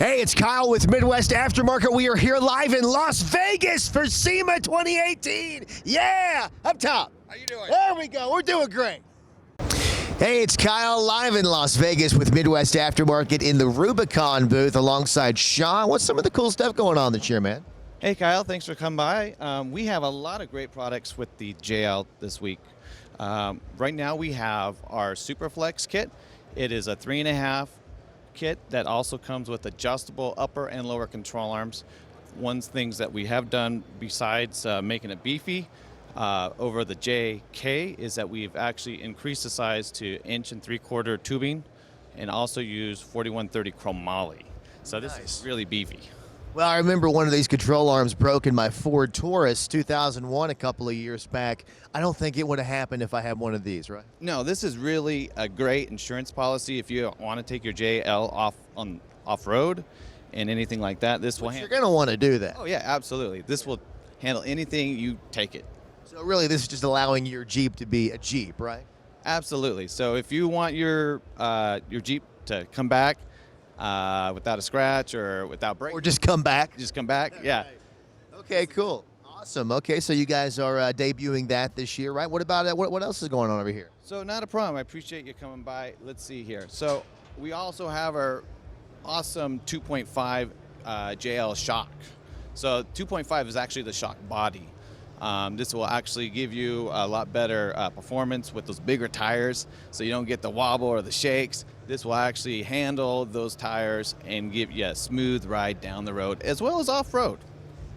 Hey, it's Kyle with Midwest Aftermarket. We are here live in Las Vegas for SEMA 2018. Yeah, up top. How you doing? There we go. We're doing great. Hey, it's Kyle live in Las Vegas with Midwest Aftermarket in the Rubicon booth alongside Sean. What's some of the cool stuff going on this year, man? Hey Kyle, thanks for coming by. We have a lot of great products with the JL this week. Right now we have our Superflex kit. It is a 3.5 kit that also comes with adjustable upper and lower control arms. One things that we have done besides making it beefy over the JK is that we've actually increased the size to 1 3/4 tubing and also use 4130 chromoly. So this is really beefy. Well, I remember one of these control arms broke in my Ford Taurus 2001 a couple of years back. I don't think it would have happened if I had one of these, right? No, this is really a great insurance policy if you want to take your JL off-road and anything like that. This will You're going to want to do that. Oh yeah, absolutely. This will handle anything, you take it. So really, this is just allowing your Jeep to be a Jeep, right? Absolutely. So if you want your Jeep to come back without a scratch or without break, Or just come back. Yeah. Okay, cool. Awesome. Okay, so you guys are debuting that this year, right? What about it? What else is going on over here? So not a problem. I appreciate you coming by. Let's see here. So we also have our awesome 2.5 JL shock. So 2.5 is actually the shock body. This will actually give you a lot better performance with those bigger tires, so you don't get the wobble or the shakes. This will actually handle those tires and give you a smooth ride down the road as well as off-road.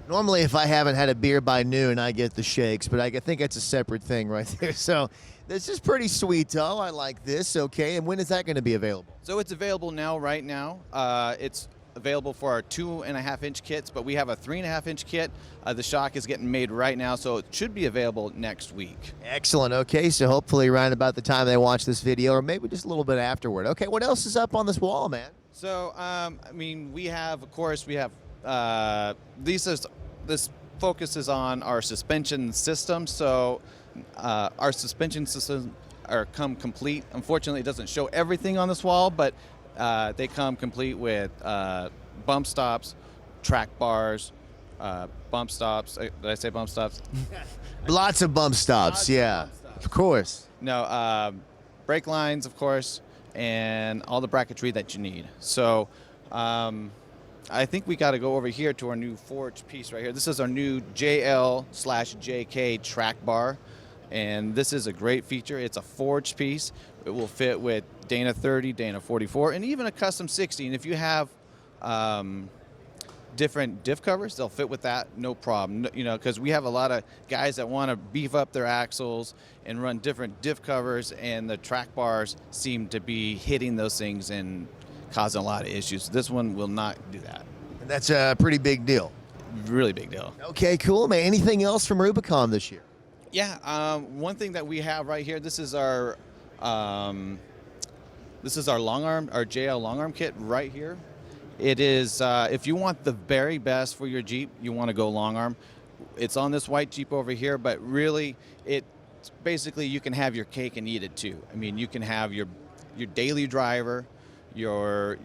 Normally, if I haven't had a beer by noon, I get the shakes, but I think it's a separate thing right there. So this is pretty sweet, though. I like this. Okay, and when is that going to be available? So it's available now, right now. It's available for our 2.5-inch kits, but we have a 3.5-inch kit. The shock is getting made right now, so it should be available next week. Excellent. Okay, so hopefully around about the time they watch this video, or maybe just a little bit afterward. Okay, what else is up on this wall, man? So, I mean, we have, of course, this focuses on our suspension system. So our suspension systems come complete. Unfortunately, it doesn't show everything on this wall, but they come complete with bump stops, track bars, bump stops. Did I say bump stops? Lots of bump stops, yeah. Of course. No, brake lines, of course, and all the bracketry that you need. So I think we got to go over here to our new forged piece right here. This is our new JL/JK track bar, and this is a great feature. It's a forged piece. It will fit with Dana 30, Dana 44, and even a custom 60. And if you have different diff covers, they'll fit with that, no problem. You know, because we have a lot of guys that want to beef up their axles and run different diff covers, and the track bars seem to be hitting those things and causing a lot of issues. This one will not do that. And that's a pretty big deal. Really big deal. Okay, cool, man. Anything else from Rubicon this year? Yeah, one thing that we have right here, this is our long arm, our JL long arm kit right here. It is, if you want the very best for your Jeep, you want to go long arm. It's on this white Jeep over here, but really, it's basically you can have your cake and eat it too. I mean, you can have your daily driver, your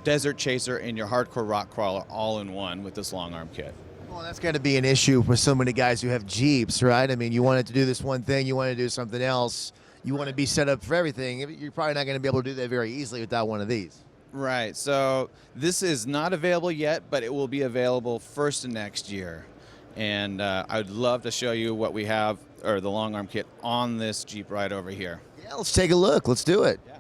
desert chaser, and your hardcore rock crawler all in one with this long arm kit. Well, that's got to be an issue with so many guys who have Jeeps, right? I mean, you wanted to do this one thing, you want to do something else, you want to be set up for everything. You're probably not going to be able to do that very easily without one of these. Right. So this is not available yet, but it will be available first of next year. And I'd love to show you what we have, or the long arm kit on this Jeep right over here. Yeah, let's take a look. Let's do it. Yeah.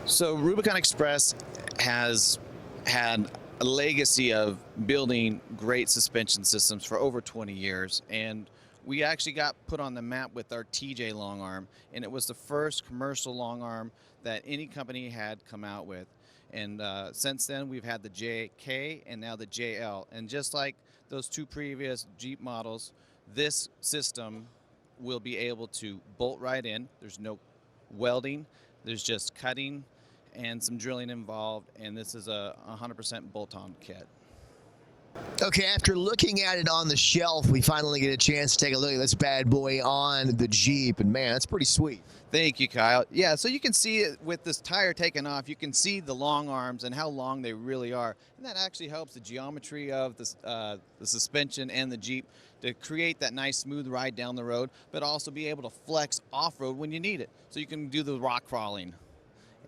So Rubicon Express has had a legacy of building great suspension systems for over 20 years, and we actually got put on the map with our TJ long arm, and it was the first commercial long arm that any company had come out with. And since then, we've had the JK and now the JL, and just like those two previous Jeep models, this system will be able to bolt right in. There's no welding, there's just cutting and some drilling involved, and this is a 100% bolt-on kit. Okay, after looking at it on the shelf, we finally get a chance to take a look at this bad boy on the Jeep, and man, that's pretty sweet. Thank you, Kyle. Yeah, so you can see it with this tire taken off. You can see the long arms and how long they really are, and that actually helps the geometry of the suspension and the Jeep to create that nice smooth ride down the road, but also be able to flex off-road when you need it. So you can do the rock crawling.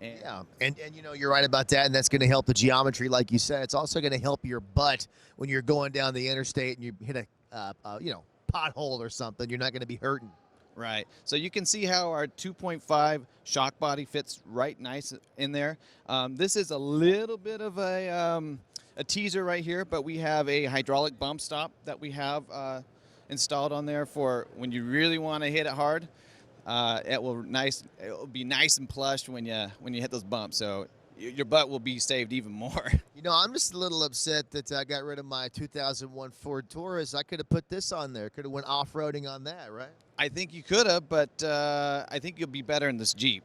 Yeah, and you know, you're right about that, and that's going to help the geometry, like you said. It's also going to help your butt when you're going down the interstate and you hit a pothole or something. You're not going to be hurting. Right. So you can see how our 2.5 shock body fits right nice in there. This is a little bit of a teaser right here, but we have a hydraulic bump stop that we have installed on there for when you really want to hit it hard. It will be nice and plush when you hit those bumps. So your butt will be saved even more. You know, I'm just a little upset that I got rid of my 2001 Ford Taurus. I could have put this on there. Could have went off-roading on that, right? I think you could have, but I think you'll be better in this Jeep.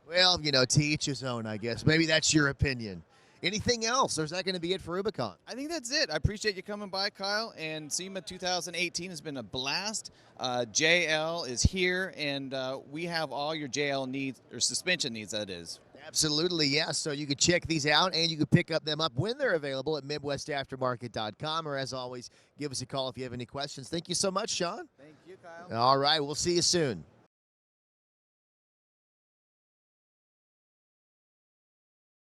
Well, you know, to each his own, I guess. Maybe that's your opinion. Anything else, or is that going to be it for Rubicon? I think that's it. I appreciate you coming by, Kyle. And SEMA 2018 has been a blast. JL is here, and we have all your JL needs, or suspension needs, that is. Absolutely, yes. So you can check these out, and you can pick up them up when they're available at MidwestAftermarket.com. Or as always, give us a call if you have any questions. Thank you so much, Sean. Thank you, Kyle. All right, we'll see you soon.